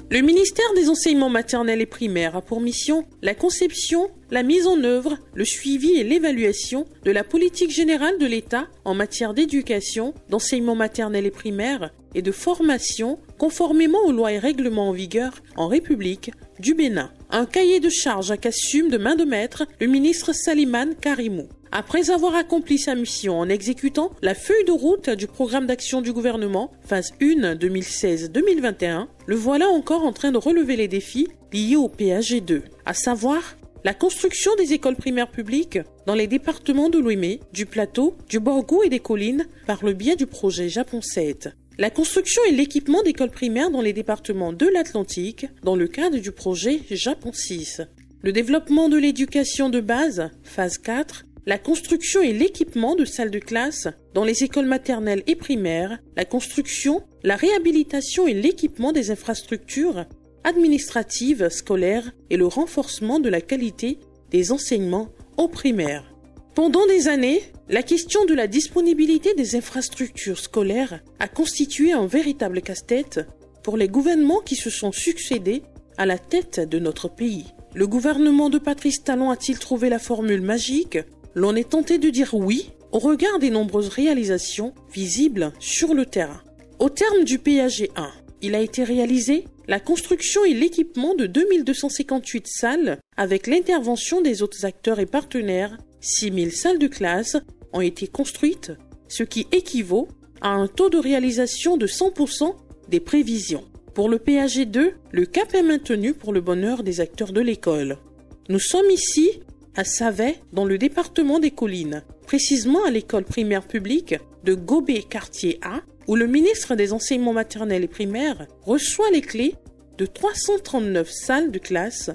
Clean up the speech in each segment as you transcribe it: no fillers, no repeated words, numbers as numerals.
Le ministère des Enseignements maternels et primaires a pour mission la conception, la mise en œuvre, le suivi et l'évaluation de la politique générale de l'État en matière d'éducation, d'enseignement maternel et primaire et de formation conformément aux lois et règlements en vigueur en République du Bénin. Un cahier de charges qu'assume de main de maître le ministre Salimane Karimou. Après avoir accompli sa mission en exécutant la feuille de route du programme d'action du gouvernement, phase 1 2016-2021, le voilà encore en train de relever les défis liés au PAG2, à savoir la construction des écoles primaires publiques dans les départements de l'Ouémé, du Plateau, du Borgou et des Collines par le biais du projet Japon 7. La construction et l'équipement d'écoles primaires dans les départements de l'Atlantique dans le cadre du projet Japon 6. Le développement de l'éducation de base, phase 4, la construction et l'équipement de salles de classe dans les écoles maternelles et primaires, la construction, la réhabilitation et l'équipement des infrastructures administratives, scolaires et le renforcement de la qualité des enseignements au primaire. Pendant des années, la question de la disponibilité des infrastructures scolaires a constitué un véritable casse-tête pour les gouvernements qui se sont succédés à la tête de notre pays. Le gouvernement de Patrice Talon a-t-il trouvé la formule magique ? L'on est tenté de dire oui au regard des nombreuses réalisations visibles sur le terrain. Au terme du PAG1, il a été réalisé la construction et l'équipement de 2258 salles avec l'intervention des autres acteurs et partenaires. 6000 salles de classe ont été construites, ce qui équivaut à un taux de réalisation de 100% des prévisions. Pour le PAG2, le cap est maintenu pour le bonheur des acteurs de l'école. Nous sommes ici à Savet, dans le département des Collines, précisément à l'école primaire publique de Gobé quartier A, où le ministre des Enseignements maternels et primaires reçoit les clés de 339 salles de classe,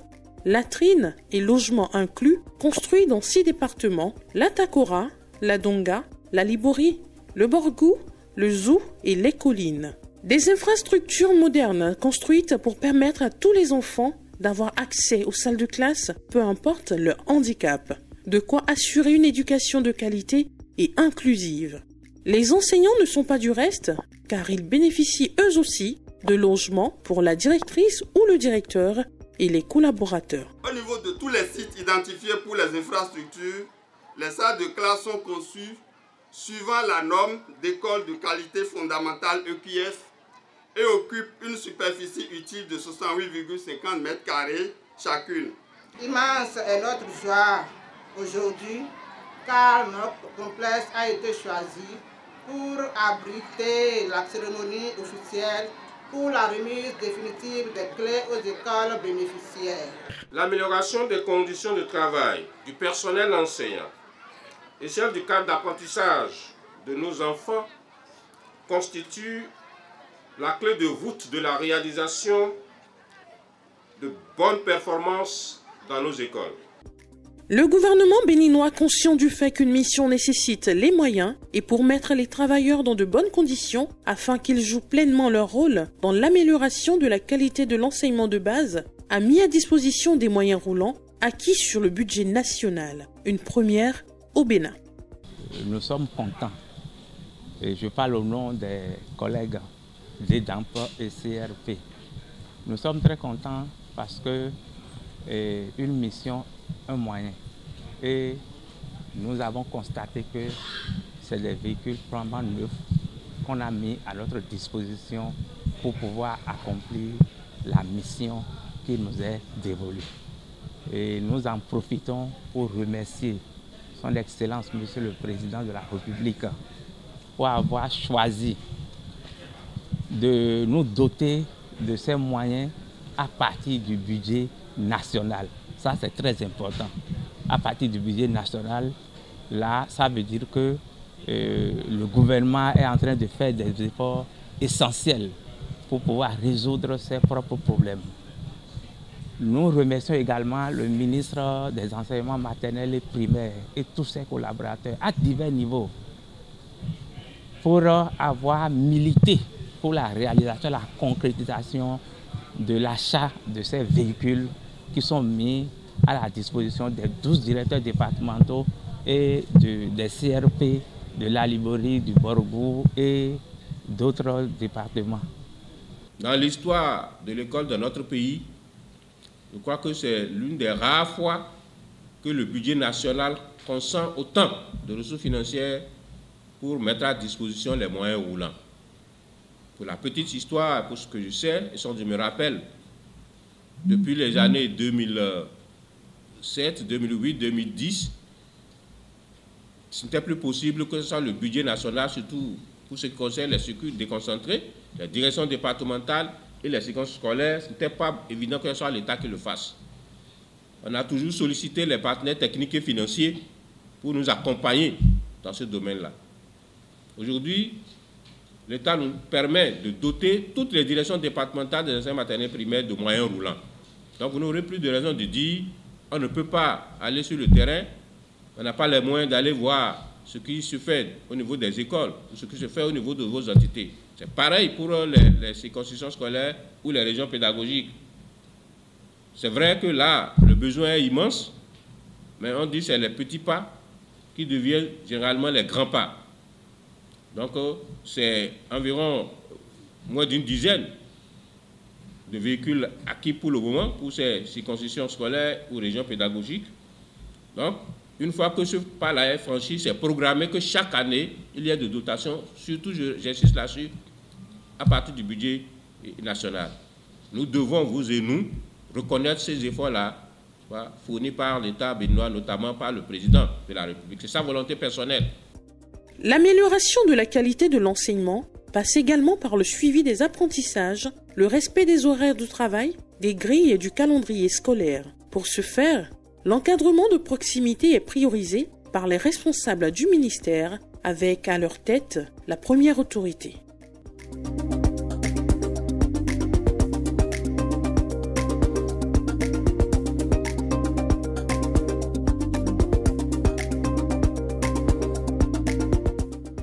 latrines et logements inclus, construits dans 6 départements, la Takora, la Donga, la Libori, le Borgou, le Zou et les Collines. Des infrastructures modernes construites pour permettre à tous les enfants d'avoir accès aux salles de classe, peu importe leur handicap. De quoi assurer une éducation de qualité et inclusive. Les enseignants ne sont pas du reste, car ils bénéficient eux aussi de logements pour la directrice ou le directeur et les collaborateurs. Au niveau de tous les sites identifiés pour les infrastructures, les salles de classe sont conçues suivant la norme d'école de qualité fondamentale EQF et occupent une superficie utile de 68,50 m² chacune. Immense est notre joie aujourd'hui car notre complexe a été choisi pour abriter la cérémonie officielle pour la remise définitive des clés aux écoles bénéficiaires. L'amélioration des conditions de travail du personnel enseignant et celle du cadre d'apprentissage de nos enfants constitue la clé de voûte de la réalisation de bonnes performances dans nos écoles. Le gouvernement béninois, conscient du fait qu'une mission nécessite les moyens et pour mettre les travailleurs dans de bonnes conditions afin qu'ils jouent pleinement leur rôle dans l'amélioration de la qualité de l'enseignement de base, a mis à disposition des moyens roulants acquis sur le budget national, une première au Bénin. Nous sommes contents, et je parle au nom des collègues d'EDAMP et CRP. Nous sommes très contents parce que une mission, un moyen. Et nous avons constaté que c'est des véhicules vraiment neufs qu'on a mis à notre disposition pour pouvoir accomplir la mission qui nous est dévolue. Et nous en profitons pour remercier Son Excellence, Monsieur le Président de la République, pour avoir choisi de nous doter de ces moyens à partir du budget national. Ça, c'est très important. À partir du budget national, là, ça veut dire que le gouvernement est en train de faire des efforts essentiels pour pouvoir résoudre ses propres problèmes. Nous remercions également le ministre des Enseignements maternels et primaires et tous ses collaborateurs à divers niveaux pour avoir milité pour la réalisation, la concrétisation de l'achat de ces véhicules qui sont mis à la disposition des 12 directeurs départementaux et des CRP, de la Libori, du Borgou et d'autres départements. Dans l'histoire de l'école de notre pays, je crois que c'est l'une des rares fois que le budget national consent autant de ressources financières pour mettre à disposition les moyens roulants. Pour la petite histoire, pour ce que je sais, et je me rappelle, depuis les années 2007, 2008, 2010, ce n'était plus possible que ce soit le budget national, surtout pour ce qui concerne les circuits déconcentrés, les directions départementales et les séquences scolaires, ce n'était pas évident que ce soit l'État qui le fasse. On a toujours sollicité les partenaires techniques et financiers pour nous accompagner dans ce domaine-là. Aujourd'hui, l'État nous permet de doter toutes les directions départementales des enseignements maternels primaires de moyens roulants. Donc vous n'aurez plus de raison de dire on ne peut pas aller sur le terrain, on n'a pas les moyens d'aller voir ce qui se fait au niveau des écoles, ou ce qui se fait au niveau de vos entités. C'est pareil pour les circonscriptions scolaires ou les régions pédagogiques. C'est vrai que là, le besoin est immense, mais on dit que c'est les petits pas qui deviennent généralement les grands pas. Donc, c'est environ moins d'une dizaine de véhicules acquis pour le moment pour ces circonscriptions scolaires ou régions pédagogiques. Donc, une fois que ce pas-là est franchi, c'est programmé que chaque année, il y ait des dotations, surtout, j'insiste là-dessus, à partir du budget national. Nous devons, vous et nous, reconnaître ces efforts-là fournis par l'État béninois, notamment par le président de la République. C'est sa volonté personnelle. L'amélioration de la qualité de l'enseignement passe également par le suivi des apprentissages, le respect des horaires de travail, des grilles et du calendrier scolaire. Pour ce faire, l'encadrement de proximité est priorisé par les responsables du ministère, avec à leur tête la première autorité.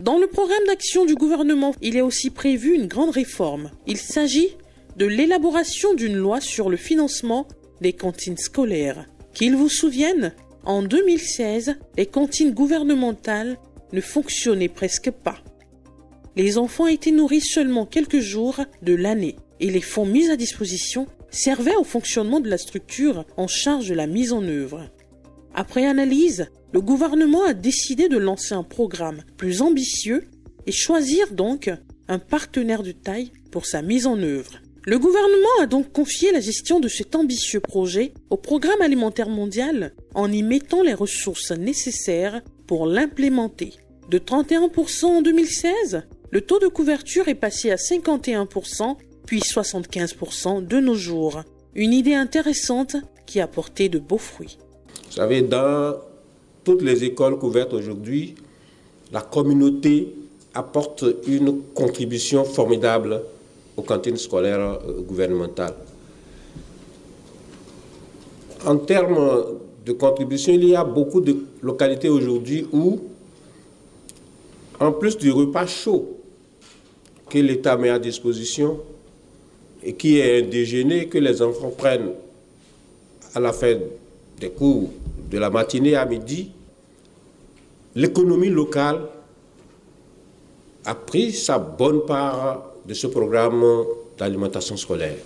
Dans le programme d'action du gouvernement, il est aussi prévu une grande réforme. Il s'agit de l'élaboration d'une loi sur le financement des cantines scolaires. Qu'ils vous souviennent, en 2016, les cantines gouvernementales ne fonctionnaient presque pas. Les enfants étaient nourris seulement quelques jours de l'année et les fonds mis à disposition servaient au fonctionnement de la structure en charge de la mise en œuvre. Après analyse, le gouvernement a décidé de lancer un programme plus ambitieux et choisir donc un partenaire de taille pour sa mise en œuvre. Le gouvernement a donc confié la gestion de cet ambitieux projet au Programme alimentaire mondial en y mettant les ressources nécessaires pour l'implémenter. De 31% en 2016, le taux de couverture est passé à 51%, puis 75% de nos jours. Une idée intéressante qui a porté de beaux fruits. Vous savez, dans toutes les écoles couvertes aujourd'hui, la communauté apporte une contribution formidable aux cantines scolaires gouvernementales. En termes de contribution, il y a beaucoup de localités aujourd'hui où, en plus du repas chaud que l'État met à disposition et qui est un déjeuner que les enfants prennent à la fin des cours de la matinée à midi, l'économie locale a pris sa bonne part de ce programme d'alimentation scolaire.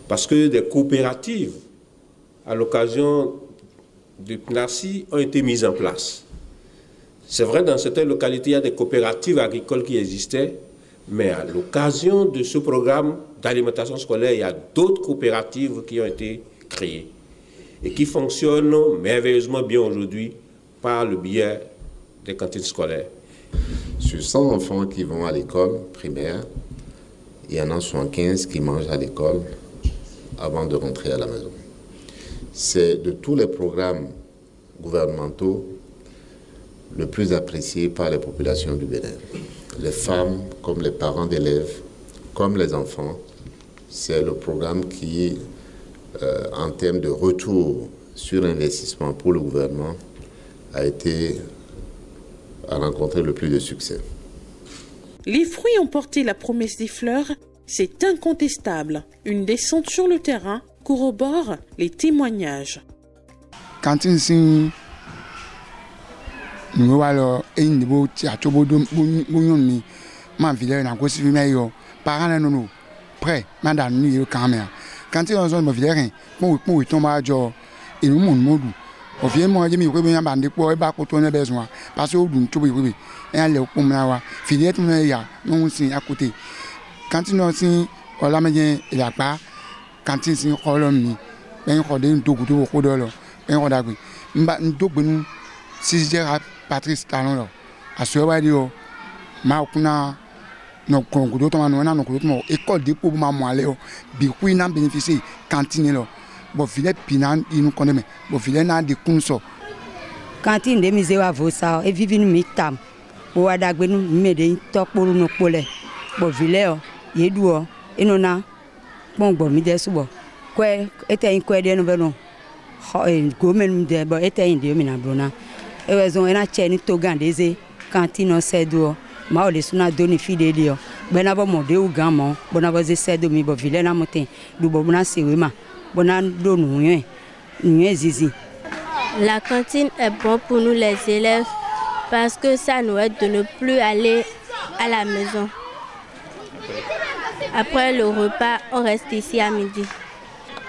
Parce que des coopératives, à l'occasion de PNACI, ont été mises en place. C'est vrai, dans certaines localités, il y a des coopératives agricoles qui existaient, mais à l'occasion de ce programme d'alimentation scolaire, il y a d'autres coopératives qui ont été créées et qui fonctionnent merveilleusement bien aujourd'hui par le biais des cantines scolaires. Sur 100 enfants qui vont à l'école primaire, il y en a 75 qui mangent à l'école avant de rentrer à la maison. C'est de tous les programmes gouvernementaux le plus apprécié par les populations du Bénin. Les femmes, comme les parents d'élèves, comme les enfants, c'est le programme qui, en termes de retour sur investissement pour le gouvernement, a rencontré le plus de succès. Les fruits ont porté la promesse des fleurs, c'est incontestable. Une descente sur le terrain corrobore les témoignages. Quand nous parents après madame ni yo caméra quand ils ont me virer pour tomber à jour et nous mon modou au vieux moi j'ai mis ko bien bande pour e ba ko to ne besoin parce que dun to oui et aller au na wa filière tout ya non si à côté quand ils ont si on la me il a pas quand ils si kolom ni ben ko de ndogu to ko do lo ben ko da gbe mba ndogu nu si je Patrice Talon lo aso wa di o ma kuna no kongudo to ma no na no ko to mo école de pour ma mo ale o bi ku ina bénéficier cantine lo bo vile pinan inu konde me bo vile na de kunso cantine de mise wa vosa e vivi nu mitam bo wa da gbe nu me de to poru no pole bo vile o yedu o inu na bon gbo mi de subo ko ete ko de no be no go men de bo ete inde mi na brona e wezo ena cheni to gandeze cantine sedo ma o le suna doni fide de o bena bo mo de u gamo bona bo ze sedo mi bo vile na motin du bo na sewe ma bona do nu zizi. La cantine est bon pour nous les élèves parce que ça nous aide de ne plus aller à la maison. Après le repas, on reste ici à midi.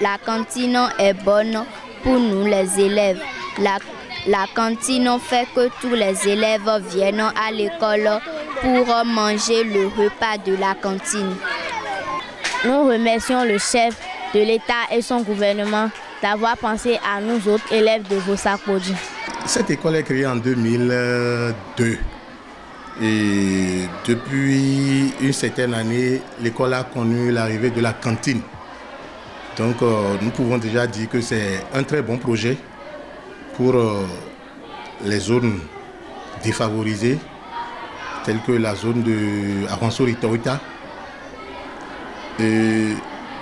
La cantine est bonne pour nous les élèves. La cantine fait que tous les élèves viennent à l'école pour manger le repas de la cantine. Nous remercions le chef de l'État et son gouvernement d'avoir pensé à nous autres élèves de Vosak-Podji. Cette école est créée en 2002 et depuis une certaine année, l'école a connu l'arrivée de la cantine. Donc nous pouvons déjà dire que c'est un très bon projet pour les zones défavorisées, telles que la zone de Avanso-Ritoita.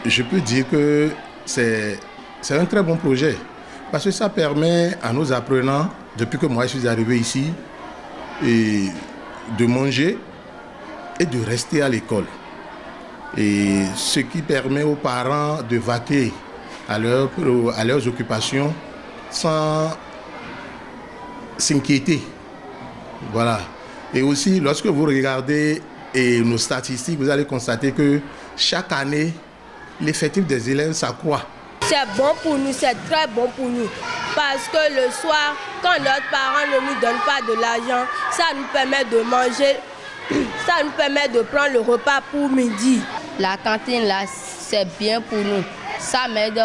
Je peux dire que c'est un très bon projet parce que ça permet à nos apprenants, depuis que moi je suis arrivé ici, de manger et de rester à l'école. Et ce qui permet aux parents de vaquer à leurs occupations sans s'inquiéter. Voilà. Et aussi, lorsque vous regardez nos statistiques, vous allez constater que chaque année, l'effectif des élèves s'accroît. C'est bon pour nous, c'est très bon pour nous. Parce que le soir, quand notre parent ne nous donne pas de l'argent, ça nous permet de manger, ça nous permet de prendre le repas pour midi. La cantine là, c'est bien pour nous. Ça m'aide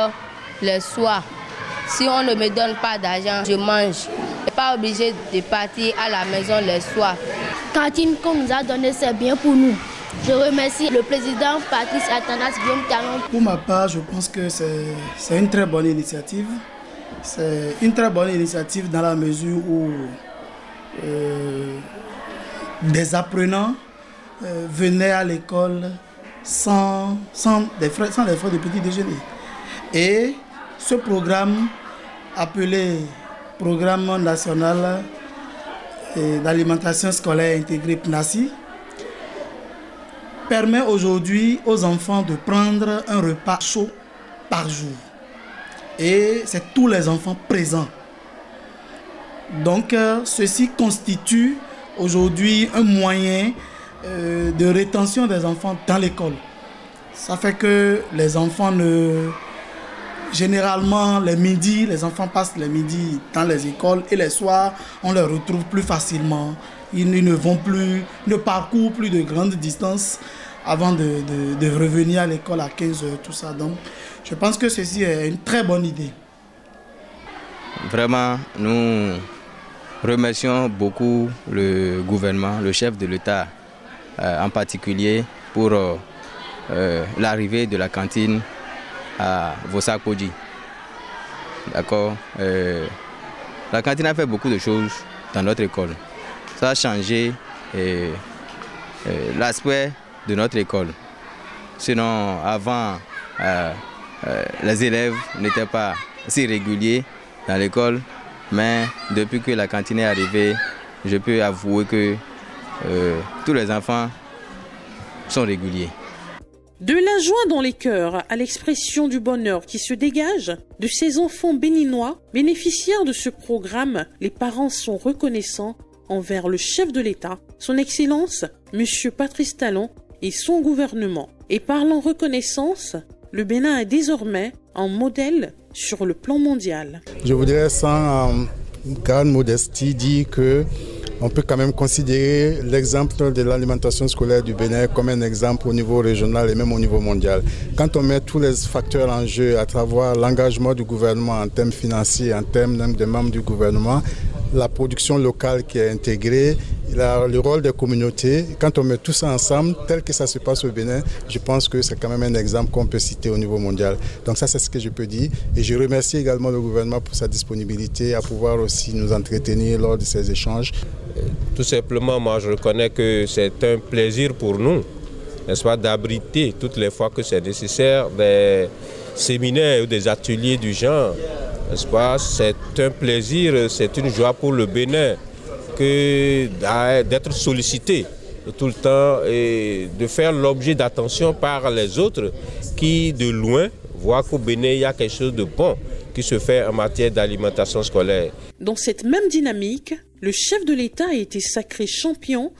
le soir. Si on ne me donne pas d'argent, je mange. Je ne suis pas obligé de partir à la maison le soir. La cantine qu'on nous a donnée, c'est bien pour nous. Je remercie le président Patrice Talon. Pour ma part, je pense que c'est une très bonne initiative. C'est une très bonne initiative dans la mesure où des apprenants venaient à l'école sans les frais de petit déjeuner. Et ce programme, appelé Programme national d'alimentation scolaire intégrée PNASI, permet aujourd'hui aux enfants de prendre un repas chaud par jour. Et c'est tous les enfants présents. Donc, ceci constitue aujourd'hui un moyen de rétention des enfants dans l'école. Ça fait que les enfants généralement, les midis, les enfants passent les midis dans les écoles et les soirs, on les retrouve plus facilement. Ils ne parcourent plus de grandes distances avant de revenir à l'école à 15 h, tout ça. Donc, je pense que ceci est une très bonne idée. Vraiment, nous remercions beaucoup le gouvernement, le chef de l'État en particulier, pour l'arrivée de la cantine à Vosak-Podji. D'accord. La cantine a fait beaucoup de choses dans notre école. Ça a changé l'aspect de notre école. Sinon, avant, les élèves n'étaient pas si réguliers dans l'école, mais depuis que la cantine est arrivée, je peux avouer que tous les enfants sont réguliers. De la joie dans les cœurs à l'expression du bonheur qui se dégage de ces enfants béninois bénéficiaires de ce programme, les parents sont reconnaissants envers le chef de l'État, son Excellence, M. Patrice Talon et son gouvernement. Et parlant reconnaissance, le Bénin est désormais un modèle sur le plan mondial. Je voudrais sans grande modestie dire que on peut quand même considérer l'exemple de l'alimentation scolaire du Bénin comme un exemple au niveau régional et même au niveau mondial. Quand on met tous les facteurs en jeu à travers l'engagement du gouvernement en termes financiers, en termes de membres du gouvernement, la production locale qui est intégrée, le rôle des communautés, quand on met tout ça ensemble, tel que ça se passe au Bénin, je pense que c'est quand même un exemple qu'on peut citer au niveau mondial. Donc ça, c'est ce que je peux dire. Et je remercie également le gouvernement pour sa disponibilité à pouvoir aussi nous entretenir lors de ces échanges. Tout simplement, moi, je reconnais que c'est un plaisir pour nous, n'est-ce pas, d'abriter toutes les fois que c'est nécessaire des séminaires ou des ateliers du genre. N'est-ce pas? C'est un plaisir, c'est une joie pour le Bénin d'être sollicité tout le temps et de faire l'objet d'attention par les autres qui, de loin, voient qu'au Bénin, il y a quelque chose de bon qui se fait en matière d'alimentation scolaire. Dans cette même dynamique, le chef de l'État a été sacré champion